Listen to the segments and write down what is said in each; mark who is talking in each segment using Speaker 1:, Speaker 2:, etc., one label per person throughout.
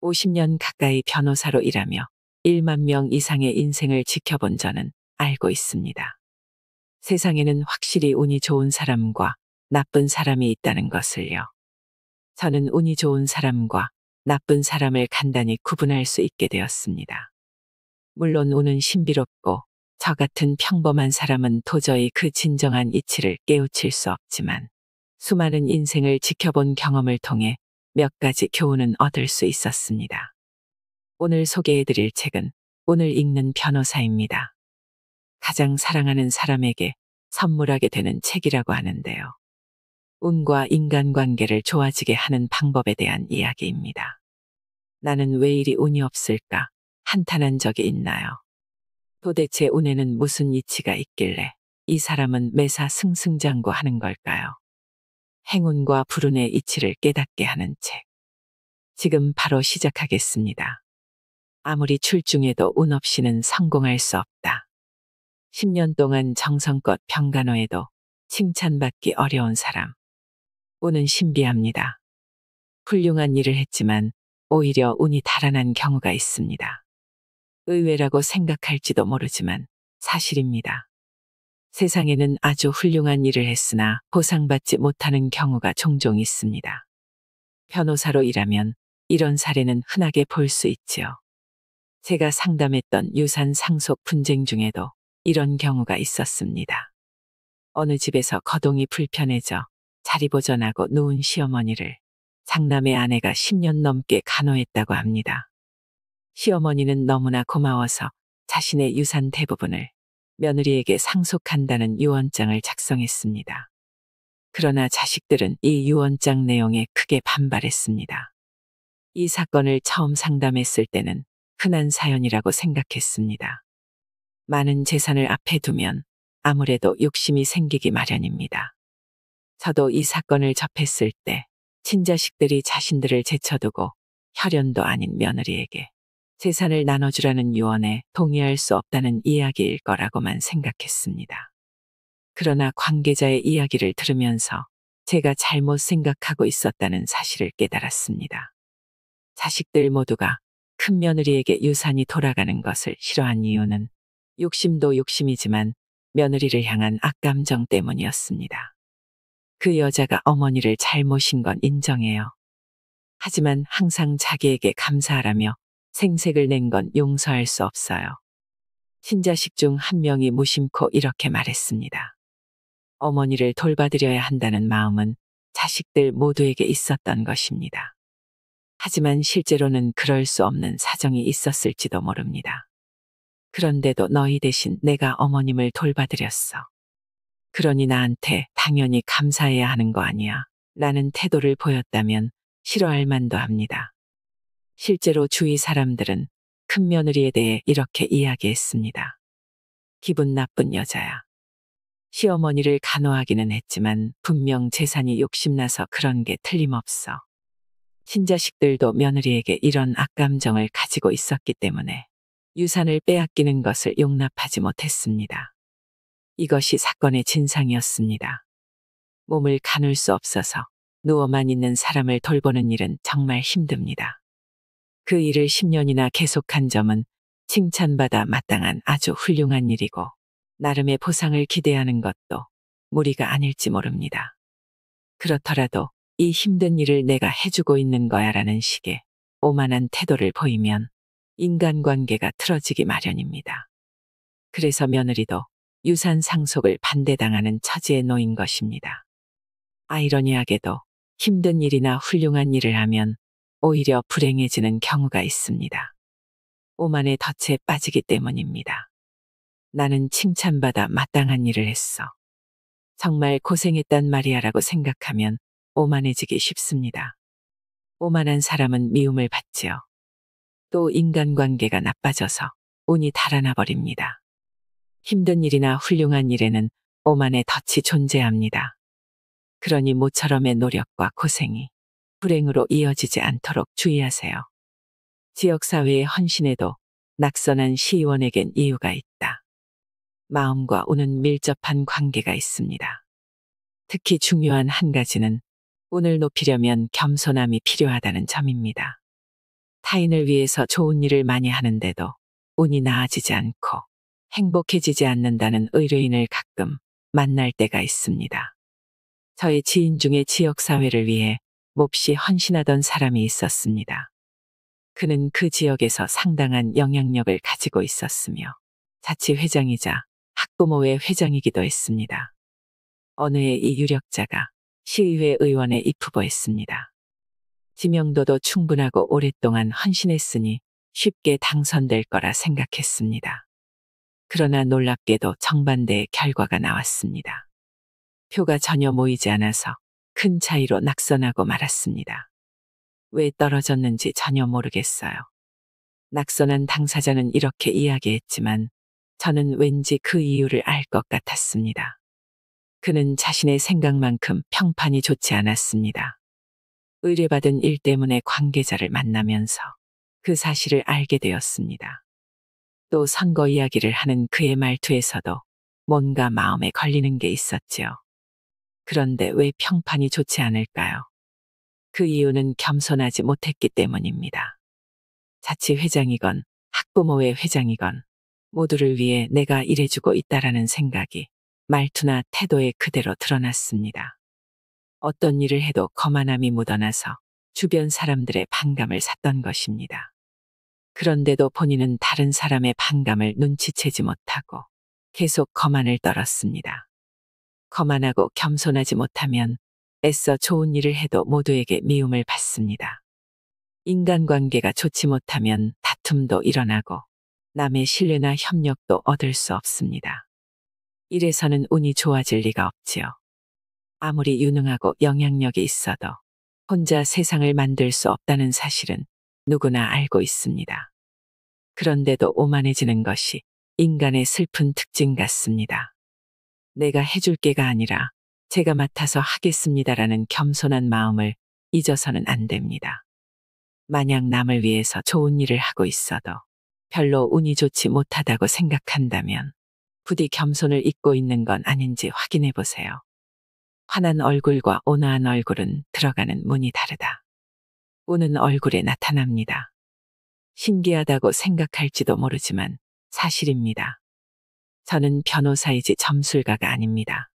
Speaker 1: 50년 가까이 변호사로 일하며 1만 명 이상의 인생을 지켜본 저는 알고 있습니다. 세상에는 확실히 운이 좋은 사람과 나쁜 사람이 있다는 것을요. 저는 운이 좋은 사람과 나쁜 사람을 간단히 구분할 수 있게 되었습니다. 물론 운은 신비롭고 저 같은 평범한 사람은 도저히 그 진정한 이치를 깨우칠 수 없지만 수많은 인생을 지켜본 경험을 통해 몇 가지 교훈은 얻을 수 있었습니다. 오늘 소개해드릴 책은 운을 읽는 변호사입니다. 가장 사랑하는 사람에게 선물하게 되는 책이라고 하는데요. 운과 인간관계를 좋아지게 하는 방법에 대한 이야기입니다. 나는 왜 이리 운이 없을까 한탄한 적이 있나요? 도대체 운에는 무슨 이치가 있길래 이 사람은 매사 승승장구하는 걸까요? 행운과 불운의 이치를 깨닫게 하는 책. 지금 바로 시작하겠습니다. 아무리 출중해도 운 없이는 성공할 수 없다. 10년 동안 정성껏 평간호해도 칭찬받기 어려운 사람. 운은 신비합니다. 훌륭한 일을 했지만 오히려 운이 달아난 경우가 있습니다. 의외라고 생각할지도 모르지만 사실입니다. 세상에는 아주 훌륭한 일을 했으나 보상받지 못하는 경우가 종종 있습니다. 변호사로 일하면 이런 사례는 흔하게 볼 수 있지요. 제가 상담했던 유산 상속 분쟁 중에도 이런 경우가 있었습니다. 어느 집에서 거동이 불편해져 자리보전하고 누운 시어머니를 장남의 아내가 10년 넘게 간호했다고 합니다. 시어머니는 너무나 고마워서 자신의 유산 대부분을 며느리에게 상속한다는 유언장을 작성했습니다. 그러나 자식들은 이 유언장 내용에 크게 반발했습니다. 이 사건을 처음 상담했을 때는 흔한 사연이라고 생각했습니다. 많은 재산을 앞에 두면 아무래도 욕심이 생기기 마련입니다. 저도 이 사건을 접했을 때 친자식들이 자신들을 제쳐두고 혈연도 아닌 며느리에게 재산을 나눠주라는 유언에 동의할 수 없다는 이야기일 거라고만 생각했습니다. 그러나 관계자의 이야기를 들으면서 제가 잘못 생각하고 있었다는 사실을 깨달았습니다. 자식들 모두가 큰 며느리에게 유산이 돌아가는 것을 싫어한 이유는 욕심도 욕심이지만 며느리를 향한 악감정 때문이었습니다. 그 여자가 어머니를 잘 모신 건 인정해요. 하지만 항상 자기에게 감사하라며 생색을 낸 건 용서할 수 없어요. 친자식 중 한 명이 무심코 이렇게 말했습니다. 어머니를 돌봐드려야 한다는 마음은 자식들 모두에게 있었던 것입니다. 하지만 실제로는 그럴 수 없는 사정이 있었을지도 모릅니다. 그런데도 너희 대신 내가 어머님을 돌봐드렸어. 그러니 나한테 당연히 감사해야 하는 거 아니야? 라는 태도를 보였다면 싫어할 만도 합니다. 실제로 주위 사람들은 큰 며느리에 대해 이렇게 이야기했습니다. 기분 나쁜 여자야. 시어머니를 간호하기는 했지만 분명 재산이 욕심나서 그런 게 틀림없어. 친자식들도 며느리에게 이런 악감정을 가지고 있었기 때문에 유산을 빼앗기는 것을 용납하지 못했습니다. 이것이 사건의 진상이었습니다. 몸을 가눌 수 없어서 누워만 있는 사람을 돌보는 일은 정말 힘듭니다. 그 일을 10년이나 계속한 점은 칭찬받아 마땅한 아주 훌륭한 일이고 나름의 보상을 기대하는 것도 무리가 아닐지 모릅니다. 그렇더라도 이 힘든 일을 내가 해주고 있는 거야라는 식의 오만한 태도를 보이면 인간관계가 틀어지기 마련입니다. 그래서 며느리도 유산 상속을 반대당하는 처지에 놓인 것입니다. 아이러니하게도 힘든 일이나 훌륭한 일을 하면 오히려 불행해지는 경우가 있습니다. 오만의 덫에 빠지기 때문입니다. 나는 칭찬받아 마땅한 일을 했어. 정말 고생했단 말이야라고 생각하면 오만해지기 쉽습니다. 오만한 사람은 미움을 받지요. 또 인간관계가 나빠져서 운이 달아나 버립니다. 힘든 일이나 훌륭한 일에는 오만의 덫이 존재합니다. 그러니 모처럼의 노력과 고생이 불행으로 이어지지 않도록 주의하세요. 지역사회에 헌신해도 낙선한 시의원에겐 이유가 있다. 마음과 운은 밀접한 관계가 있습니다. 특히 중요한 한 가지는 운을 높이려면 겸손함이 필요하다는 점입니다. 타인을 위해서 좋은 일을 많이 하는데도 운이 나아지지 않고 행복해지지 않는다는 의뢰인을 가끔 만날 때가 있습니다. 저의 지인 중에 지역사회를 위해 몹시 헌신하던 사람이 있었습니다. 그는 그 지역에서 상당한 영향력을 가지고 있었으며 자치회장이자 학부모회 회장이기도 했습니다. 어느 해 이 유력자가 시의회 의원에 입후보했습니다. 지명도도 충분하고 오랫동안 헌신했으니 쉽게 당선될 거라 생각했습니다. 그러나 놀랍게도 정반대의 결과가 나왔습니다. 표가 전혀 모이지 않아서 큰 차이로 낙선하고 말았습니다. 왜 떨어졌는지 전혀 모르겠어요. 낙선한 당사자는 이렇게 이야기했지만 저는 왠지 그 이유를 알 것 같았습니다. 그는 자신의 생각만큼 평판이 좋지 않았습니다. 의뢰받은 일 때문에 관계자를 만나면서 그 사실을 알게 되었습니다. 또 선거 이야기를 하는 그의 말투에서도 뭔가 마음에 걸리는 게 있었지요. 그런데 왜 평판이 좋지 않을까요? 그 이유는 겸손하지 못했기 때문입니다. 자치회장이건 학부모회 회장이건 모두를 위해 내가 일해주고 있다라는 생각이 말투나 태도에 그대로 드러났습니다. 어떤 일을 해도 거만함이 묻어나서 주변 사람들의 반감을 샀던 것입니다. 그런데도 본인은 다른 사람의 반감을 눈치채지 못하고 계속 거만을 떨었습니다. 거만하고 겸손하지 못하면 애써 좋은 일을 해도 모두에게 미움을 받습니다. 인간관계가 좋지 못하면 다툼도 일어나고 남의 신뢰나 협력도 얻을 수 없습니다. 이래서는 운이 좋아질 리가 없지요. 아무리 유능하고 영향력이 있어도 혼자 세상을 만들 수 없다는 사실은 누구나 알고 있습니다. 그런데도 오만해지는 것이 인간의 슬픈 특징 같습니다. 내가 해줄 게가 아니라 제가 맡아서 하겠습니다라는 겸손한 마음을 잊어서는 안 됩니다. 만약 남을 위해서 좋은 일을 하고 있어도 별로 운이 좋지 못하다고 생각한다면 부디 겸손을 잊고 있는 건 아닌지 확인해 보세요. 환한 얼굴과 온화한 얼굴은 들어가는 문이 다르다. 운은 얼굴에 나타납니다. 신기하다고 생각할지도 모르지만 사실입니다. 저는 변호사이지 점술가가 아닙니다.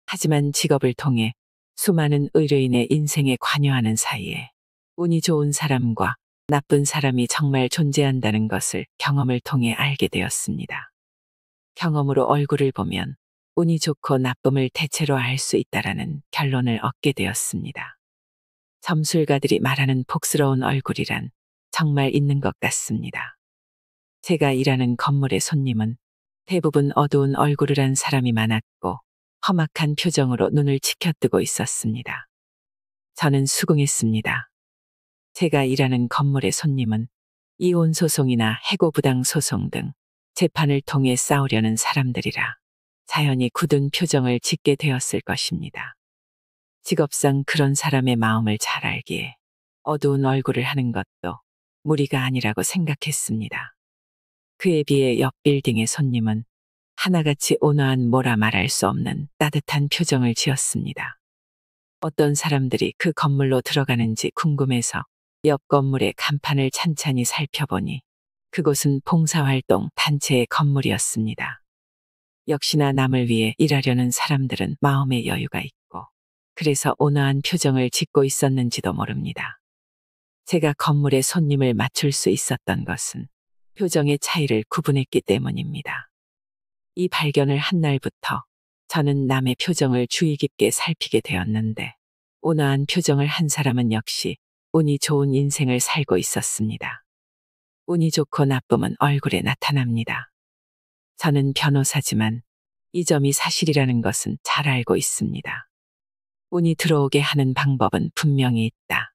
Speaker 1: 하지만 직업을 통해 수많은 의뢰인의 인생에 관여하는 사이에 운이 좋은 사람과 나쁜 사람이 정말 존재한다는 것을 경험을 통해 알게 되었습니다. 경험으로 얼굴을 보면 운이 좋고 나쁨을 대체로 알 수 있다라는 결론을 얻게 되었습니다. 점술가들이 말하는 복스러운 얼굴이란 정말 있는 것 같습니다. 제가 일하는 건물의 손님은 대부분 어두운 얼굴을 한 사람이 많았고 험악한 표정으로 눈을 치켜뜨고 있었습니다. 저는 수긍했습니다. 제가 일하는 건물의 손님은 이혼 소송이나 해고 부당 소송 등 재판을 통해 싸우려는 사람들이라 자연히 굳은 표정을 짓게 되었을 것입니다. 직업상 그런 사람의 마음을 잘 알기에 어두운 얼굴을 하는 것도 무리가 아니라고 생각했습니다. 그에 비해 옆 빌딩의 손님은 하나같이 온화한 뭐라 말할 수 없는 따뜻한 표정을 지었습니다. 어떤 사람들이 그 건물로 들어가는지 궁금해서 옆 건물의 간판을 찬찬히 살펴보니 그곳은 봉사활동 단체의 건물이었습니다. 역시나 남을 위해 일하려는 사람들은 마음의 여유가 있고 그래서 온화한 표정을 짓고 있었는지도 모릅니다. 제가 건물의 손님을 맞출 수 있었던 것은 표정의 차이를 구분했기 때문입니다. 이 발견을 한 날부터 저는 남의 표정을 주의 깊게 살피게 되었는데 온화한 표정을 한 사람은 역시 운이 좋은 인생을 살고 있었습니다. 운이 좋고 나쁨은 얼굴에 나타납니다. 저는 변호사지만 이 점이 사실이라는 것은 잘 알고 있습니다. 운이 들어오게 하는 방법은 분명히 있다.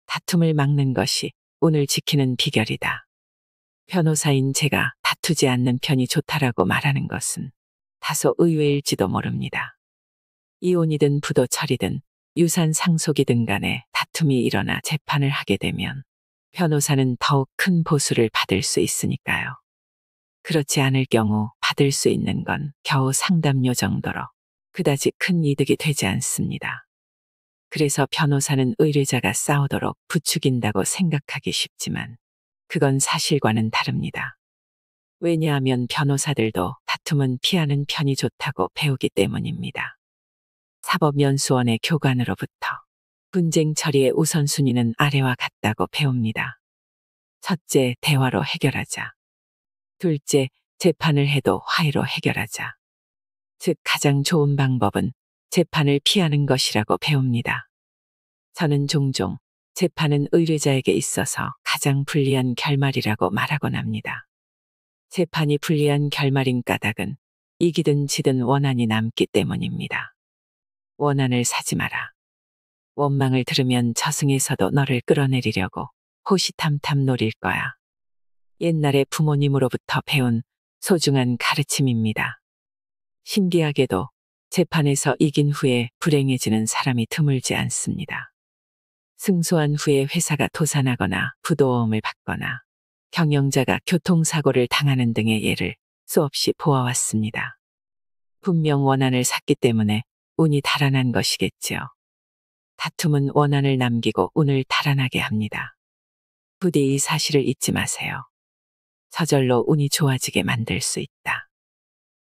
Speaker 1: 다툼을 막는 것이 운을 지키는 비결이다. 변호사인 제가 다투지 않는 편이 좋다라고 말하는 것은 다소 의외일지도 모릅니다. 이혼이든 부도처리든 유산 상속이든 간에 다툼이 일어나 재판을 하게 되면 변호사는 더욱 큰 보수를 받을 수 있으니까요. 그렇지 않을 경우 받을 수 있는 건 겨우 상담료 정도로 그다지 큰 이득이 되지 않습니다. 그래서 변호사는 의뢰자가 싸우도록 부추긴다고 생각하기 쉽지만 그건 사실과는 다릅니다. 왜냐하면 변호사들도 다툼은 피하는 편이 좋다고 배우기 때문입니다. 사법연수원의 교관으로부터 분쟁 처리의 우선순위는 아래와 같다고 배웁니다. 첫째, 대화로 해결하자. 둘째, 재판을 해도 화해로 해결하자. 즉, 가장 좋은 방법은 재판을 피하는 것이라고 배웁니다. 저는 종종 재판은 의뢰자에게 있어서 가장 불리한 결말이라고 말하곤 합니다. 재판이 불리한 결말인 까닭은 이기든 지든 원한이 남기 때문입니다. 원한을 사지 마라. 원망을 들으면 저승에서도 너를 끌어내리려고 호시탐탐 노릴 거야. 옛날에 부모님으로부터 배운 소중한 가르침입니다. 신기하게도 재판에서 이긴 후에 불행해지는 사람이 드물지 않습니다. 승소한 후에 회사가 도산하거나 부도움을 받거나 경영자가 교통사고를 당하는 등의 예를 수없이 보아왔습니다. 분명 원한을 샀기 때문에 운이 달아난 것이겠지요. 다툼은 원한을 남기고 운을 달아나게 합니다. 부디 이 사실을 잊지 마세요. 저절로 운이 좋아지게 만들 수 있다.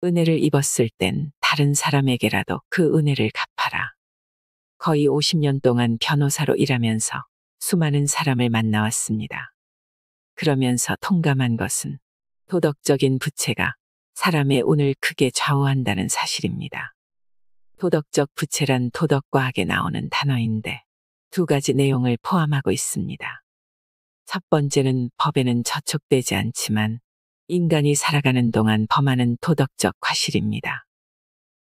Speaker 1: 은혜를 입었을 땐 다른 사람에게라도 그 은혜를 갚아라. 거의 50년 동안 변호사로 일하면서 수많은 사람을 만나왔습니다. 그러면서 통감한 것은 도덕적인 부채가 사람의 운을 크게 좌우한다는 사실입니다. 도덕적 부채란 도덕과학에 나오는 단어인데 두 가지 내용을 포함하고 있습니다. 첫 번째는 법에는 저촉되지 않지만 인간이 살아가는 동안 범하는 도덕적 과실입니다.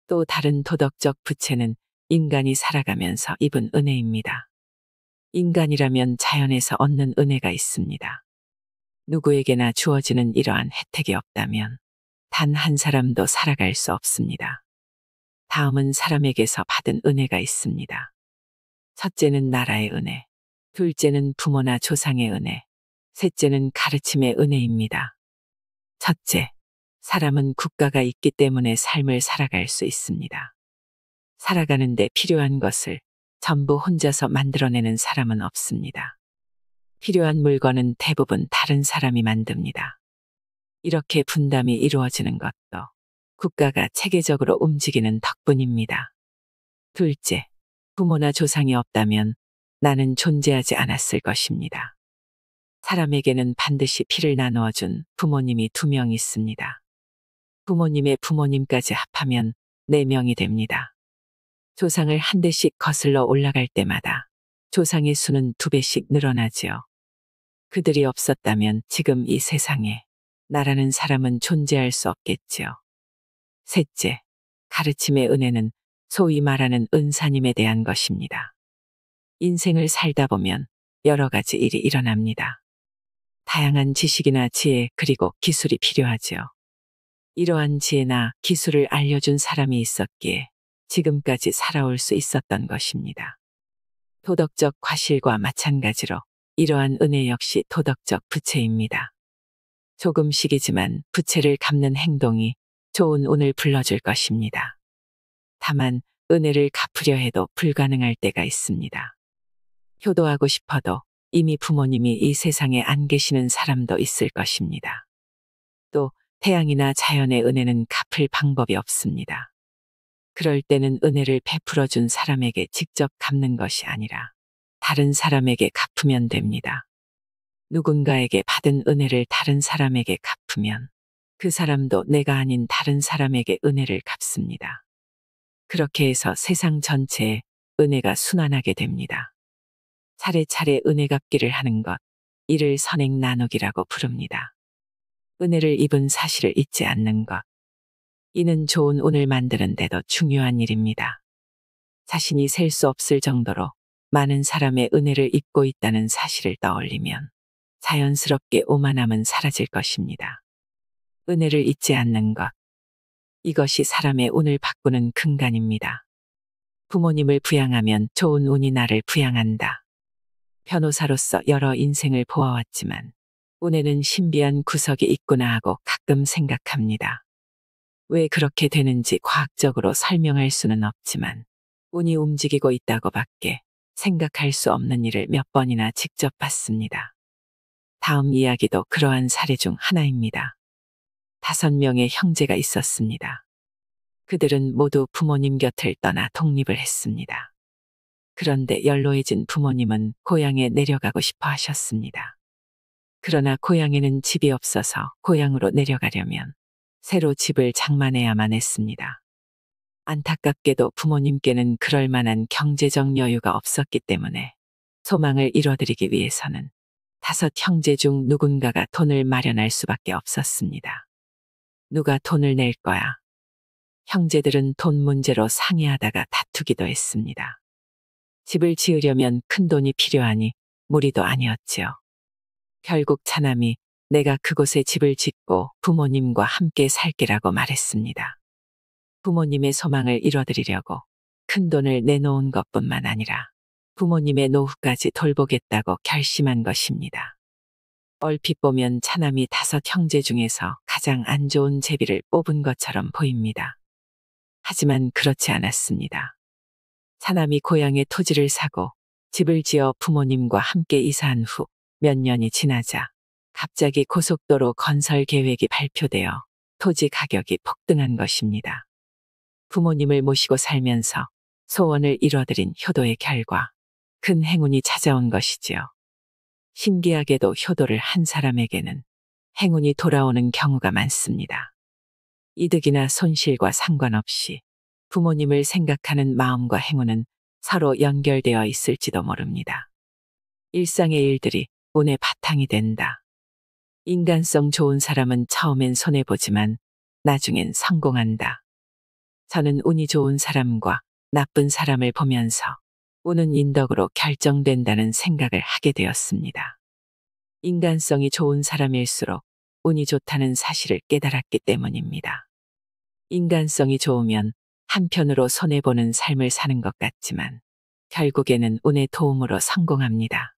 Speaker 1: 또 다른 도덕적 부채는 인간이 살아가면서 입은 은혜입니다. 인간이라면 자연에서 얻는 은혜가 있습니다. 누구에게나 주어지는 이러한 혜택이 없다면 단 한 사람도 살아갈 수 없습니다. 다음은 사람에게서 받은 은혜가 있습니다. 첫째는 나라의 은혜, 둘째는 부모나 조상의 은혜, 셋째는 가르침의 은혜입니다. 첫째, 사람은 국가가 있기 때문에 삶을 살아갈 수 있습니다. 살아가는데 필요한 것을 전부 혼자서 만들어내는 사람은 없습니다. 필요한 물건은 대부분 다른 사람이 만듭니다. 이렇게 분담이 이루어지는 것도 국가가 체계적으로 움직이는 덕분입니다. 둘째, 부모나 조상이 없다면 나는 존재하지 않았을 것입니다. 사람에게는 반드시 피를 나누어 준 부모님이 2명 있습니다. 부모님의 부모님까지 합하면 4명이 됩니다. 조상을 한 대씩 거슬러 올라갈 때마다 조상의 수는 2배씩 늘어나지요. 그들이 없었다면 지금 이 세상에 나라는 사람은 존재할 수 없겠지요. 셋째, 가르침의 은혜는 소위 말하는 은사님에 대한 것입니다. 인생을 살다 보면 여러 가지 일이 일어납니다. 다양한 지식이나 지혜 그리고 기술이 필요하지요. 이러한 지혜나 기술을 알려준 사람이 있었기에 지금까지 살아올 수 있었던 것입니다. 도덕적 과실과 마찬가지로 이러한 은혜 역시 도덕적 부채입니다. 조금씩이지만 부채를 갚는 행동이 좋은 운을 불러줄 것입니다. 다만 은혜를 갚으려 해도 불가능할 때가 있습니다. 효도하고 싶어도 이미 부모님이 이 세상에 안 계시는 사람도 있을 것입니다. 또 태양이나 자연의 은혜는 갚을 방법이 없습니다. 그럴 때는 은혜를 베풀어 준 사람에게 직접 갚는 것이 아니라 다른 사람에게 갚으면 됩니다. 누군가에게 받은 은혜를 다른 사람에게 갚으면 그 사람도 내가 아닌 다른 사람에게 은혜를 갚습니다. 그렇게 해서 세상 전체에 은혜가 순환하게 됩니다. 차례차례 은혜 갚기를 하는 것, 이를 선행 나누기라고 부릅니다. 은혜를 입은 사실을 잊지 않는 것. 이는 좋은 운을 만드는 데도 중요한 일입니다. 자신이 셀 수 없을 정도로 많은 사람의 은혜를 입고 있다는 사실을 떠올리면 자연스럽게 오만함은 사라질 것입니다. 은혜를 잊지 않는 것. 이것이 사람의 운을 바꾸는 근간입니다. 부모님을 부양하면 좋은 운이 나를 부양한다. 변호사로서 여러 인생을 보아왔지만 운에는 신비한 구석이 있구나 하고 가끔 생각합니다. 왜 그렇게 되는지 과학적으로 설명할 수는 없지만 운이 움직이고 있다고 밖에 생각할 수 없는 일을 몇 번이나 직접 봤습니다. 다음 이야기도 그러한 사례 중 하나입니다. 5명의 형제가 있었습니다. 그들은 모두 부모님 곁을 떠나 독립을 했습니다. 그런데 연로해진 부모님은 고향에 내려가고 싶어 하셨습니다. 그러나 고향에는 집이 없어서 고향으로 내려가려면 새로 집을 장만해야만 했습니다. 안타깝게도 부모님께는 그럴 만한 경제적 여유가 없었기 때문에 소망을 이뤄드리기 위해서는 5 형제 중 누군가가 돈을 마련할 수밖에 없었습니다. 누가 돈을 낼 거야? 형제들은 돈 문제로 상의하다가 다투기도 했습니다. 집을 지으려면 큰 돈이 필요하니 무리도 아니었지요. 결국 차남이 내가 그곳에 집을 짓고 부모님과 함께 살게라고 말했습니다. 부모님의 소망을 이뤄드리려고 큰 돈을 내놓은 것뿐만 아니라 부모님의 노후까지 돌보겠다고 결심한 것입니다. 얼핏 보면 차남이 5 형제 중에서 가장 안 좋은 제비를 뽑은 것처럼 보입니다. 하지만 그렇지 않았습니다. 차남이 고향에 토지를 사고 집을 지어 부모님과 함께 이사한 후 몇 년이 지나자 갑자기 고속도로 건설 계획이 발표되어 토지 가격이 폭등한 것입니다. 부모님을 모시고 살면서 소원을 이뤄드린 효도의 결과 큰 행운이 찾아온 것이지요. 신기하게도 효도를 한 사람에게는 행운이 돌아오는 경우가 많습니다. 이득이나 손실과 상관없이 부모님을 생각하는 마음과 행운은 서로 연결되어 있을지도 모릅니다. 일상의 일들이 운의 바탕이 된다. 인간성 좋은 사람은 처음엔 손해보지만 나중엔 성공한다. 저는 운이 좋은 사람과 나쁜 사람을 보면서 운은 인덕으로 결정된다는 생각을 하게 되었습니다. 인간성이 좋은 사람일수록 운이 좋다는 사실을 깨달았기 때문입니다. 인간성이 좋으면 한편으로 손해보는 삶을 사는 것 같지만 결국에는 운의 도움으로 성공합니다.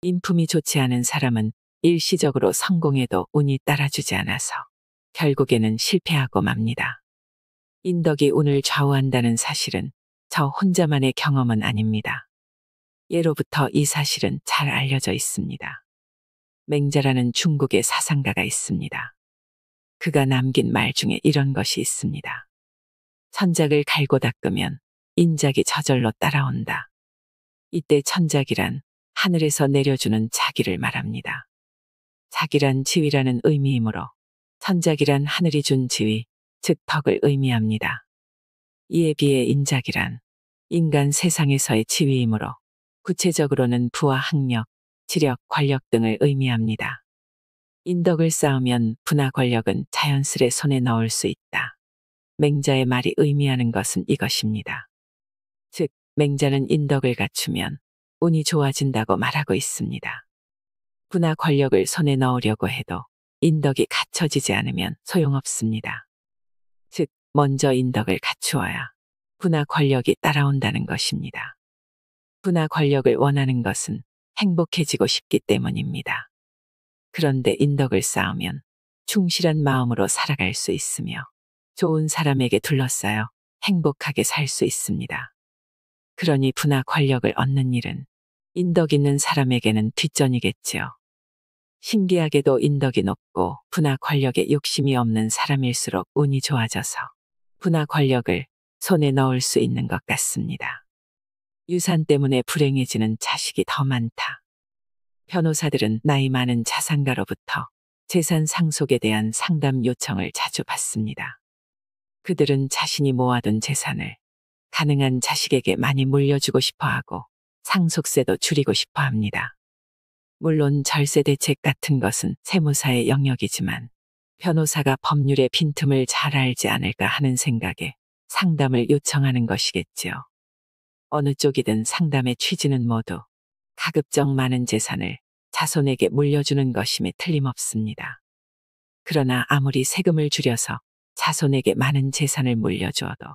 Speaker 1: 인품이 좋지 않은 사람은 일시적으로 성공해도 운이 따라주지 않아서 결국에는 실패하고 맙니다. 인덕이 운을 좌우한다는 사실은 저 혼자만의 경험은 아닙니다. 예로부터 이 사실은 잘 알려져 있습니다. 맹자라는 중국의 사상가가 있습니다. 그가 남긴 말 중에 이런 것이 있습니다. 천작을 갈고 닦으면 인작이 저절로 따라온다. 이때 천작이란 하늘에서 내려주는 자기를 말합니다. 자기란 지위라는 의미이므로 천작이란 하늘이 준 지위, 즉 덕을 의미합니다. 이에 비해 인작이란 인간 세상에서의 지위이므로 구체적으로는 부와 학력, 지력, 권력 등을 의미합니다. 인덕을 쌓으면 부나 권력은 자연스레 손에 넣을 수 있다. 맹자의 말이 의미하는 것은 이것입니다. 즉, 맹자는 인덕을 갖추면 운이 좋아진다고 말하고 있습니다. 부나 권력을 손에 넣으려고 해도 인덕이 갖춰지지 않으면 소용없습니다. 즉, 먼저 인덕을 갖추어야 부나 권력이 따라온다는 것입니다. 부나 권력을 원하는 것은 행복해지고 싶기 때문입니다. 그런데 인덕을 쌓으면 충실한 마음으로 살아갈 수 있으며 좋은 사람에게 둘러싸여 행복하게 살 수 있습니다. 그러니 부나 권력을 얻는 일은 인덕 있는 사람에게는 뒷전이겠지요. 신기하게도 인덕이 높고 부나 권력에 욕심이 없는 사람일수록 운이 좋아져서 부나 권력을 손에 넣을 수 있는 것 같습니다. 유산 때문에 불행해지는 자식이 더 많다. 변호사들은 나이 많은 자산가로부터 재산 상속에 대한 상담 요청을 자주 받습니다. 그들은 자신이 모아둔 재산을 가능한 자식에게 많이 물려주고 싶어 하고 상속세도 줄이고 싶어 합니다. 물론 절세 대책 같은 것은 세무사의 영역이지만 변호사가 법률의 빈틈을 잘 알지 않을까 하는 생각에 상담을 요청하는 것이겠지요. 어느 쪽이든 상담의 취지는 모두 가급적 많은 재산을 자손에게 물려주는 것임에 틀림없습니다. 그러나 아무리 세금을 줄여서 자손에게 많은 재산을 물려주어도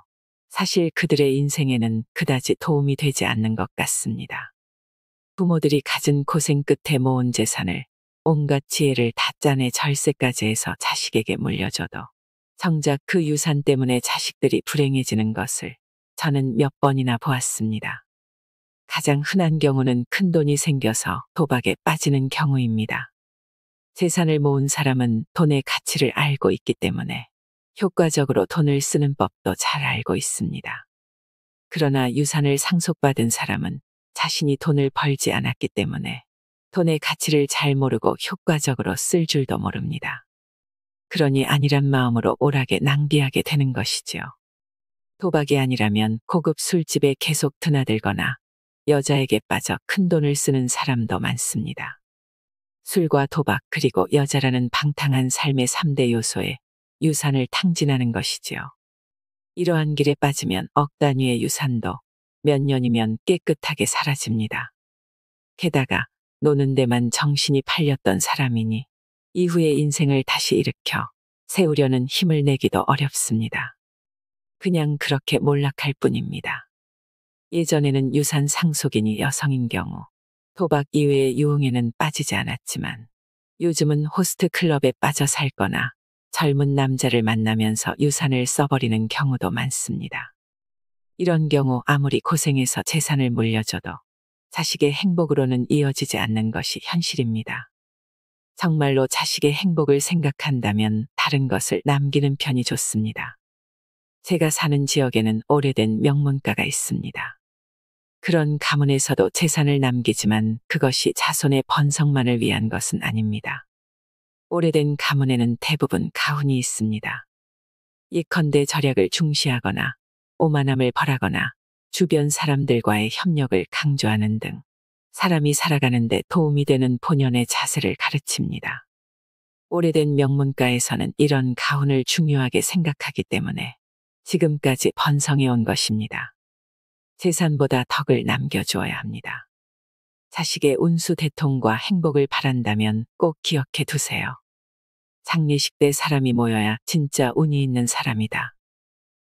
Speaker 1: 사실 그들의 인생에는 그다지 도움이 되지 않는 것 같습니다. 부모들이 가진 고생 끝에 모은 재산을 온갖 지혜를 다 짜내 절세까지 해서 자식에게 물려줘도 정작 그 유산 때문에 자식들이 불행해지는 것을 저는 몇 번이나 보았습니다. 가장 흔한 경우는 큰돈이 생겨서 도박에 빠지는 경우입니다. 재산을 모은 사람은 돈의 가치를 알고 있기 때문에 효과적으로 돈을 쓰는 법도 잘 알고 있습니다. 그러나 유산을 상속받은 사람은 자신이 돈을 벌지 않았기 때문에 돈의 가치를 잘 모르고 효과적으로 쓸 줄도 모릅니다. 그러니 아니란 마음으로 오락에 낭비하게 되는 것이지요. 도박이 아니라면 고급 술집에 계속 드나들거나 여자에게 빠져 큰 돈을 쓰는 사람도 많습니다. 술과 도박 그리고 여자라는 방탕한 삶의 3대 요소에 유산을 탕진하는 것이지요. 이러한 길에 빠지면 억 단위의 유산도 몇 년이면 깨끗하게 사라집니다. 게다가 노는 데만 정신이 팔렸던 사람이니 이후에 인생을 다시 일으켜 세우려는 힘을 내기도 어렵습니다. 그냥 그렇게 몰락할 뿐입니다. 예전에는 유산 상속인이 여성인 경우 도박 이외의 유흥에는 빠지지 않았지만 요즘은 호스트 클럽에 빠져 살거나 젊은 남자를 만나면서 유산을 써버리는 경우도 많습니다. 이런 경우 아무리 고생해서 재산을 물려줘도 자식의 행복으로는 이어지지 않는 것이 현실입니다. 정말로 자식의 행복을 생각한다면 다른 것을 남기는 편이 좋습니다. 제가 사는 지역에는 오래된 명문가가 있습니다. 그런 가문에서도 재산을 남기지만 그것이 자손의 번성만을 위한 것은 아닙니다. 오래된 가문에는 대부분 가훈이 있습니다. 예컨대 절약을 중시하거나 오만함을 벌하거나 주변 사람들과의 협력을 강조하는 등 사람이 살아가는 데 도움이 되는 본연의 자세를 가르칩니다. 오래된 명문가에서는 이런 가훈을 중요하게 생각하기 때문에 지금까지 번성해 온 것입니다. 재산보다 덕을 남겨주어야 합니다. 자식의 운수대통과 행복을 바란다면 꼭 기억해 두세요. 장례식 때 사람이 모여야 진짜 운이 있는 사람이다.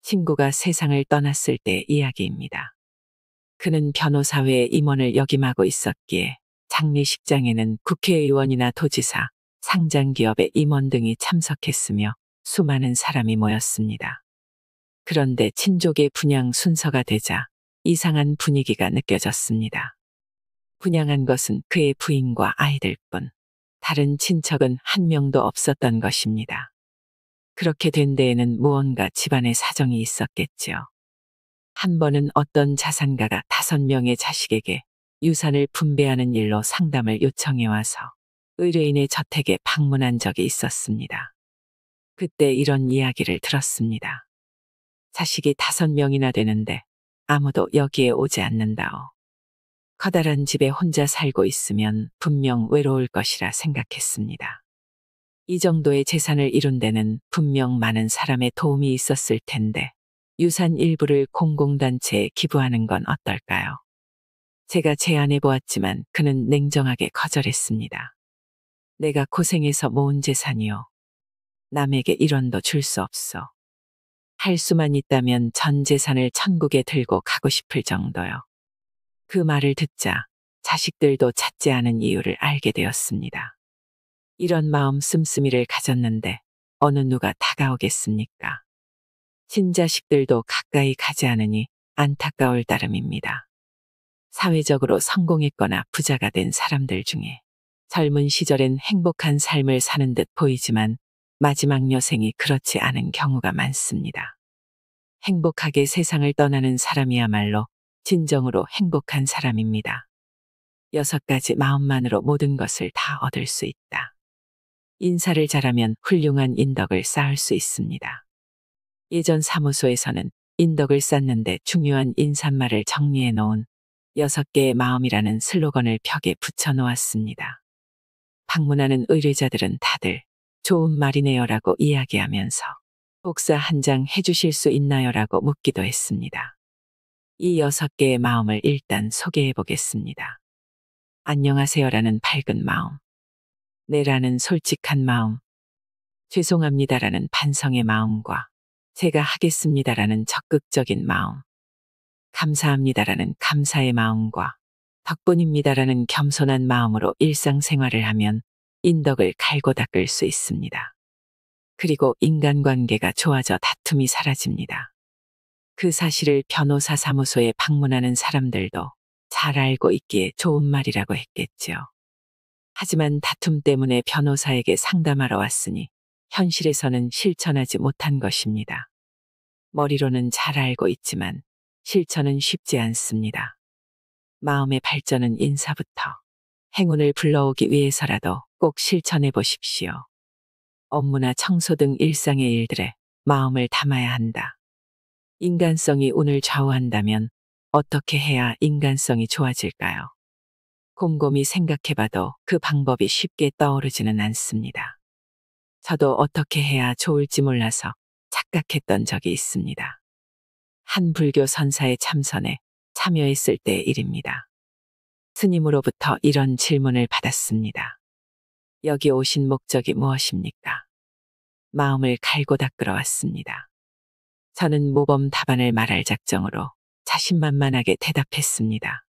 Speaker 1: 친구가 세상을 떠났을 때 이야기입니다. 그는 변호사 외에 임원을 역임하고 있었기에 장례식장에는 국회의원이나 도지사, 상장기업의 임원 등이 참석했으며 수많은 사람이 모였습니다. 그런데 친족의 분양 순서가 되자 이상한 분위기가 느껴졌습니다. 분양한 것은 그의 부인과 아이들뿐, 다른 친척은 한 명도 없었던 것입니다. 그렇게 된 데에는 무언가 집안의 사정이 있었겠지요. 한 번은 어떤 자산가가 5명의 자식에게 유산을 분배하는 일로 상담을 요청해 와서 의뢰인의 저택에 방문한 적이 있었습니다. 그때 이런 이야기를 들었습니다. 자식이 5명이나 되는데 아무도 여기에 오지 않는다오. 커다란 집에 혼자 살고 있으면 분명 외로울 것이라 생각했습니다. 이 정도의 재산을 이룬 데는 분명 많은 사람의 도움이 있었을 텐데 유산 일부를 공공단체에 기부하는 건 어떨까요? 제가 제안해 보았지만 그는 냉정하게 거절했습니다. 내가 고생해서 모은 재산이요. 남에게 1원도 줄 수 없어. 할 수만 있다면 전 재산을 천국에 들고 가고 싶을 정도요. 그 말을 듣자 자식들도 찾지 않은 이유를 알게 되었습니다. 이런 마음 씀씀이를 가졌는데 어느 누가 다가오겠습니까? 친자식들도 가까이 가지 않으니 안타까울 따름입니다. 사회적으로 성공했거나 부자가 된 사람들 중에 젊은 시절엔 행복한 삶을 사는 듯 보이지만 마지막 여생이 그렇지 않은 경우가 많습니다. 행복하게 세상을 떠나는 사람이야말로 진정으로 행복한 사람입니다. 6가지 마음만으로 모든 것을 다 얻을 수 있다. 인사를 잘하면 훌륭한 인덕을 쌓을 수 있습니다. 예전 사무소에서는 인덕을 쌓는데 중요한 인사말을 정리해 놓은 6개의 마음이라는 슬로건을 벽에 붙여 놓았습니다. 방문하는 의뢰자들은 다들 좋은 말이네요라고 이야기하면서 복사 한 장 해주실 수 있나요라고 묻기도 했습니다. 이 6개의 마음을 일단 소개해 보겠습니다. 안녕하세요라는 밝은 마음, 네라는 솔직한 마음, 죄송합니다라는 반성의 마음과 제가 하겠습니다라는 적극적인 마음, 감사합니다라는 감사의 마음과 덕분입니다라는 겸손한 마음으로 일상생활을 하면 인덕을 갈고 닦을 수 있습니다. 그리고 인간관계가 좋아져 다툼이 사라집니다. 그 사실을 변호사 사무소에 방문하는 사람들도 잘 알고 있기에 좋은 말이라고 했겠지요. 하지만 다툼 때문에 변호사에게 상담하러 왔으니 현실에서는 실천하지 못한 것입니다. 머리로는 잘 알고 있지만 실천은 쉽지 않습니다. 마음의 발전은 인사부터. 행운을 불러오기 위해서라도 꼭 실천해 보십시오. 업무나 청소 등 일상의 일들에 마음을 담아야 한다. 인간성이 운을 좌우한다면 어떻게 해야 인간성이 좋아질까요? 곰곰이 생각해봐도 그 방법이 쉽게 떠오르지는 않습니다. 저도 어떻게 해야 좋을지 몰라서 착각했던 적이 있습니다. 한 불교 선사의 참선에 참여했을 때의 일입니다. 스님으로부터 이런 질문을 받았습니다. 여기 오신 목적이 무엇입니까? 마음을 갈고 닦으러 왔습니다. 저는 모범 답안을 말할 작정으로 자신만만하게 대답했습니다.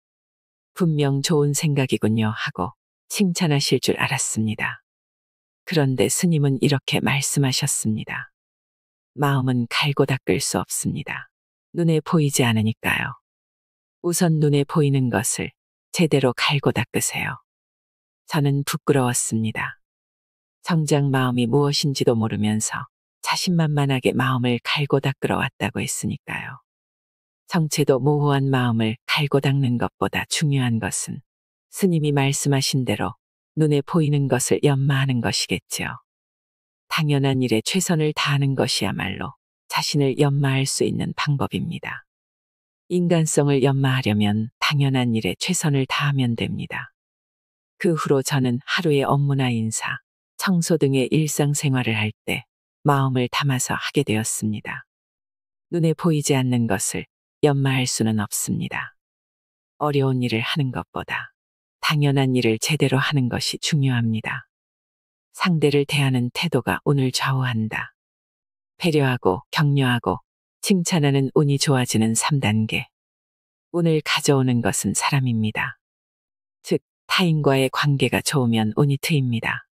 Speaker 1: 분명 좋은 생각이군요 하고 칭찬하실 줄 알았습니다. 그런데 스님은 이렇게 말씀하셨습니다. 마음은 갈고 닦을 수 없습니다. 눈에 보이지 않으니까요. 우선 눈에 보이는 것을 제대로 갈고 닦으세요. 저는 부끄러웠습니다. 정작 마음이 무엇인지도 모르면서 자신만만하게 마음을 갈고 닦으러 왔다고 했으니까요. 정체도 모호한 마음을 갈고 닦는 것보다 중요한 것은 스님이 말씀하신 대로 눈에 보이는 것을 연마하는 것이겠지요. 당연한 일에 최선을 다하는 것이야말로 자신을 연마할 수 있는 방법입니다. 인간성을 연마하려면 당연한 일에 최선을 다하면 됩니다. 그 후로 저는 하루의 업무나 인사, 청소 등의 일상생활을 할 때 마음을 담아서 하게 되었습니다. 눈에 보이지 않는 것을 연마할 수는 없습니다. 어려운 일을 하는 것보다 당연한 일을 제대로 하는 것이 중요합니다. 상대를 대하는 태도가 운을 좌우한다. 배려하고 격려하고 칭찬하는 운이 좋아지는 3단계. 운을 가져오는 것은 사람입니다. 즉, 타인과의 관계가 좋으면 운이 트입니다.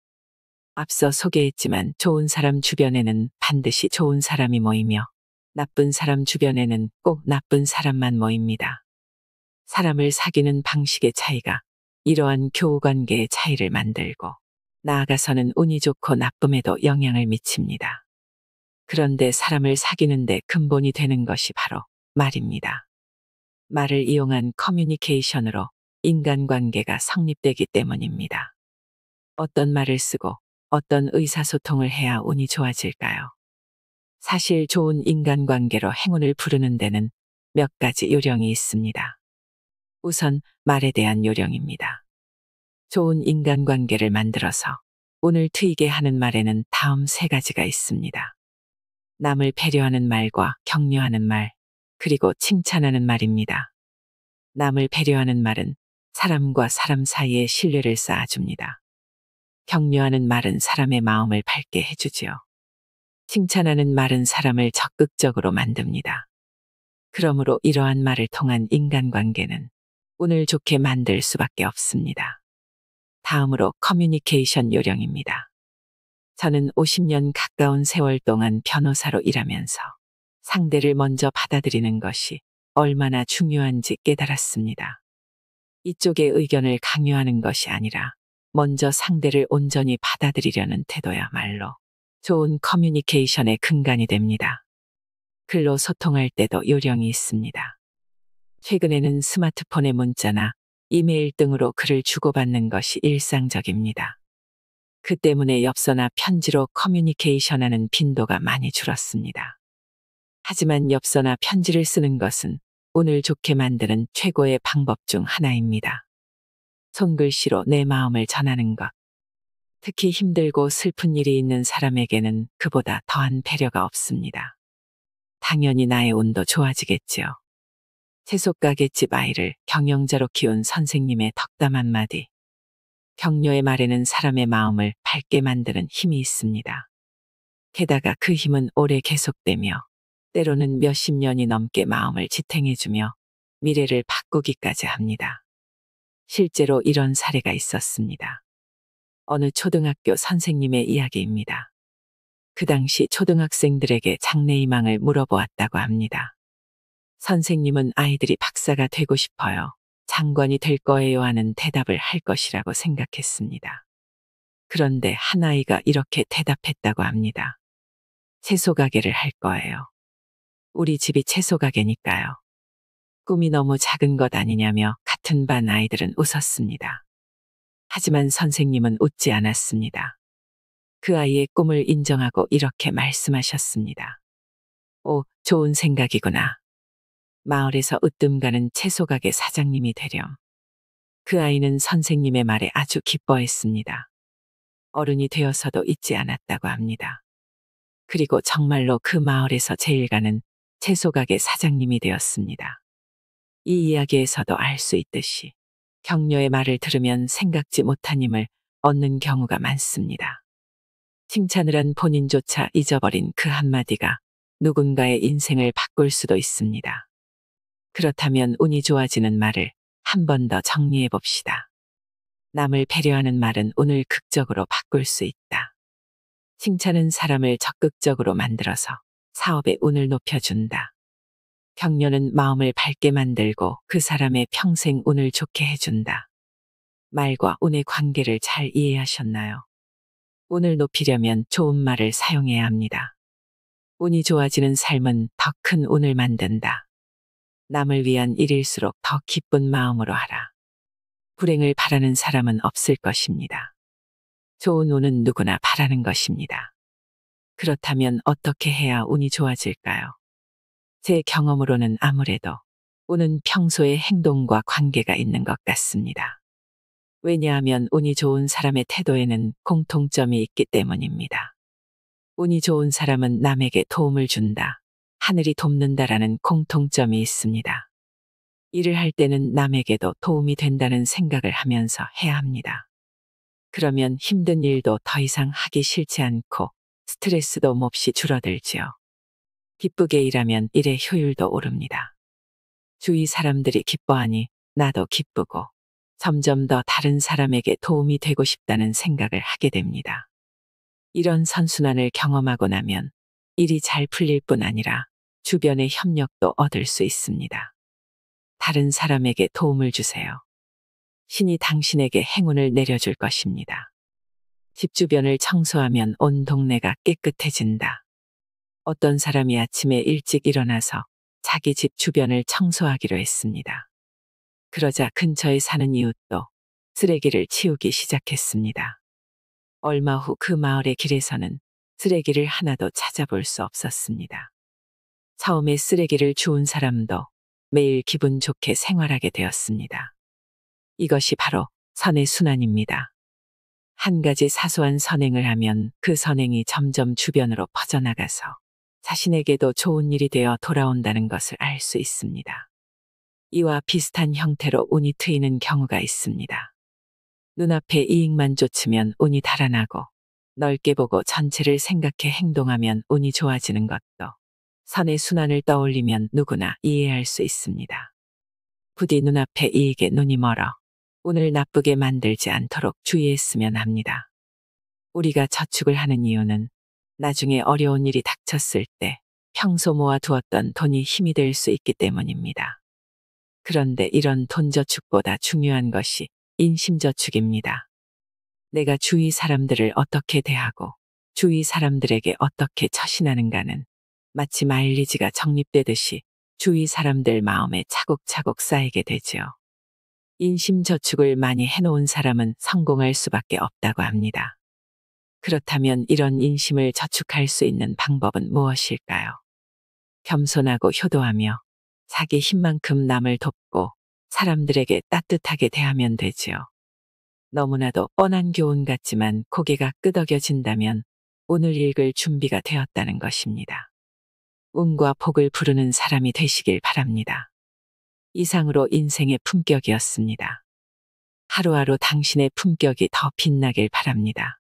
Speaker 1: 앞서 소개했지만 좋은 사람 주변에는 반드시 좋은 사람이 모이며 나쁜 사람 주변에는 꼭 나쁜 사람만 모입니다. 사람을 사귀는 방식의 차이가 이러한 교우관계의 차이를 만들고 나아가서는 운이 좋고 나쁨에도 영향을 미칩니다. 그런데 사람을 사귀는데 근본이 되는 것이 바로 말입니다. 말을 이용한 커뮤니케이션으로 인간관계가 성립되기 때문입니다. 어떤 말을 쓰고 어떤 의사소통을 해야 운이 좋아질까요? 사실 좋은 인간관계로 행운을 부르는 데는 몇 가지 요령이 있습니다. 우선 말에 대한 요령입니다. 좋은 인간관계를 만들어서 운을 트이게 하는 말에는 다음 3가지가 있습니다. 남을 배려하는 말과 격려하는 말, 그리고 칭찬하는 말입니다. 남을 배려하는 말은 사람과 사람 사이에 신뢰를 쌓아줍니다. 격려하는 말은 사람의 마음을 밝게 해주지요. 칭찬하는 말은 사람을 적극적으로 만듭니다. 그러므로 이러한 말을 통한 인간관계는 운을 좋게 만들 수밖에 없습니다. 다음으로 커뮤니케이션 요령입니다. 저는 50년 가까운 세월 동안 변호사로 일하면서 상대를 먼저 받아들이는 것이 얼마나 중요한지 깨달았습니다. 이쪽의 의견을 강요하는 것이 아니라 먼저 상대를 온전히 받아들이려는 태도야말로 좋은 커뮤니케이션의 근간이 됩니다. 글로 소통할 때도 요령이 있습니다. 최근에는 스마트폰의 문자나 이메일 등으로 글을 주고받는 것이 일상적입니다. 그 때문에 엽서나 편지로 커뮤니케이션하는 빈도가 많이 줄었습니다. 하지만 엽서나 편지를 쓰는 것은 운을 좋게 만드는 최고의 방법 중 하나입니다. 손글씨로 내 마음을 전하는 것. 특히 힘들고 슬픈 일이 있는 사람에게는 그보다 더한 배려가 없습니다. 당연히 나의 운도 좋아지겠지요. 채소가게집 아이를 경영자로 키운 선생님의 덕담 한마디. 격려의 말에는 사람의 마음을 밝게 만드는 힘이 있습니다. 게다가 그 힘은 오래 계속되며 때로는 몇십 년이 넘게 마음을 지탱해주며 미래를 바꾸기까지 합니다. 실제로 이런 사례가 있었습니다. 어느 초등학교 선생님의 이야기입니다. 그 당시 초등학생들에게 장래희망을 물어보았다고 합니다. 선생님은 아이들이 박사가 되고 싶어요. 상관이 될 거예요 하는 대답을 할 것이라고 생각했습니다. 그런데 한 아이가 이렇게 대답했다고 합니다. 채소 가게를 할 거예요. 우리 집이 채소 가게니까요. 꿈이 너무 작은 것 아니냐며 같은 반 아이들은 웃었습니다. 하지만 선생님은 웃지 않았습니다. 그 아이의 꿈을 인정하고 이렇게 말씀하셨습니다. 오, 좋은 생각이구나. 마을에서 으뜸 가는 채소 가게 사장님이 되렴. 그 아이는 선생님의 말에 아주 기뻐했습니다. 어른이 되어서도 잊지 않았다고 합니다. 그리고 정말로 그 마을에서 제일 가는 채소 가게 사장님이 되었습니다. 이 이야기에서도 알 수 있듯이 격려의 말을 들으면 생각지 못한 힘을 얻는 경우가 많습니다. 칭찬을 한 본인조차 잊어버린 그 한마디가 누군가의 인생을 바꿀 수도 있습니다. 그렇다면 운이 좋아지는 말을 한 번 더 정리해 봅시다. 남을 배려하는 말은 운을 극적으로 바꿀 수 있다. 칭찬은 사람을 적극적으로 만들어서 사업의 운을 높여준다. 격려는 마음을 밝게 만들고 그 사람의 평생 운을 좋게 해준다. 말과 운의 관계를 잘 이해하셨나요? 운을 높이려면 좋은 말을 사용해야 합니다. 운이 좋아지는 삶은 더 큰 운을 만든다. 남을 위한 일일수록 더 기쁜 마음으로 하라. 불행을 바라는 사람은 없을 것입니다. 좋은 운은 누구나 바라는 것입니다. 그렇다면 어떻게 해야 운이 좋아질까요? 제 경험으로는 아무래도 운은 평소의 행동과 관계가 있는 것 같습니다. 왜냐하면 운이 좋은 사람의 태도에는 공통점이 있기 때문입니다. 운이 좋은 사람은 남에게 도움을 준다. 하늘이 돕는다라는 공통점이 있습니다. 일을 할 때는 남에게도 도움이 된다는 생각을 하면서 해야 합니다. 그러면 힘든 일도 더 이상 하기 싫지 않고 스트레스도 몹시 줄어들지요. 기쁘게 일하면 일의 효율도 오릅니다. 주위 사람들이 기뻐하니 나도 기쁘고 점점 더 다른 사람에게 도움이 되고 싶다는 생각을 하게 됩니다. 이런 선순환을 경험하고 나면 일이 잘 풀릴 뿐 아니라 주변의 협력도 얻을 수 있습니다. 다른 사람에게 도움을 주세요. 신이 당신에게 행운을 내려줄 것입니다. 집 주변을 청소하면 온 동네가 깨끗해진다. 어떤 사람이 아침에 일찍 일어나서 자기 집 주변을 청소하기로 했습니다. 그러자 근처에 사는 이웃도 쓰레기를 치우기 시작했습니다. 얼마 후 그 마을의 길에서는 쓰레기를 하나도 찾아볼 수 없었습니다. 처음에 쓰레기를 주운 사람도 매일 기분 좋게 생활하게 되었습니다. 이것이 바로 선의 순환입니다. 한 가지 사소한 선행을 하면 그 선행이 점점 주변으로 퍼져나가서 자신에게도 좋은 일이 되어 돌아온다는 것을 알 수 있습니다. 이와 비슷한 형태로 운이 트이는 경우가 있습니다. 눈앞에 이익만 쫓으면 운이 달아나고 넓게 보고 전체를 생각해 행동하면 운이 좋아지는 것도 선의 순환을 떠올리면 누구나 이해할 수 있습니다. 부디 눈앞에 이익에 눈이 멀어 운을 나쁘게 만들지 않도록 주의했으면 합니다. 우리가 저축을 하는 이유는 나중에 어려운 일이 닥쳤을 때 평소 모아두었던 돈이 힘이 될 수 있기 때문입니다. 그런데 이런 돈 저축보다 중요한 것이 인심저축입니다. 내가 주위 사람들을 어떻게 대하고 주위 사람들에게 어떻게 처신하는가는 마치 마일리지가 적립되듯이 주위 사람들 마음에 차곡차곡 쌓이게 되지요. 인심저축을 많이 해놓은 사람은 성공할 수밖에 없다고 합니다. 그렇다면 이런 인심을 저축할 수 있는 방법은 무엇일까요? 겸손하고 효도하며 자기 힘만큼 남을 돕고 사람들에게 따뜻하게 대하면 되지요. 너무나도 뻔한 교훈 같지만 고개가 끄덕여진다면 오늘 읽을 준비가 되었다는 것입니다. 운과 복을 부르는 사람이 되시길 바랍니다. 이상으로 인생의 품격이었습니다. 하루하루 당신의 품격이 더 빛나길 바랍니다.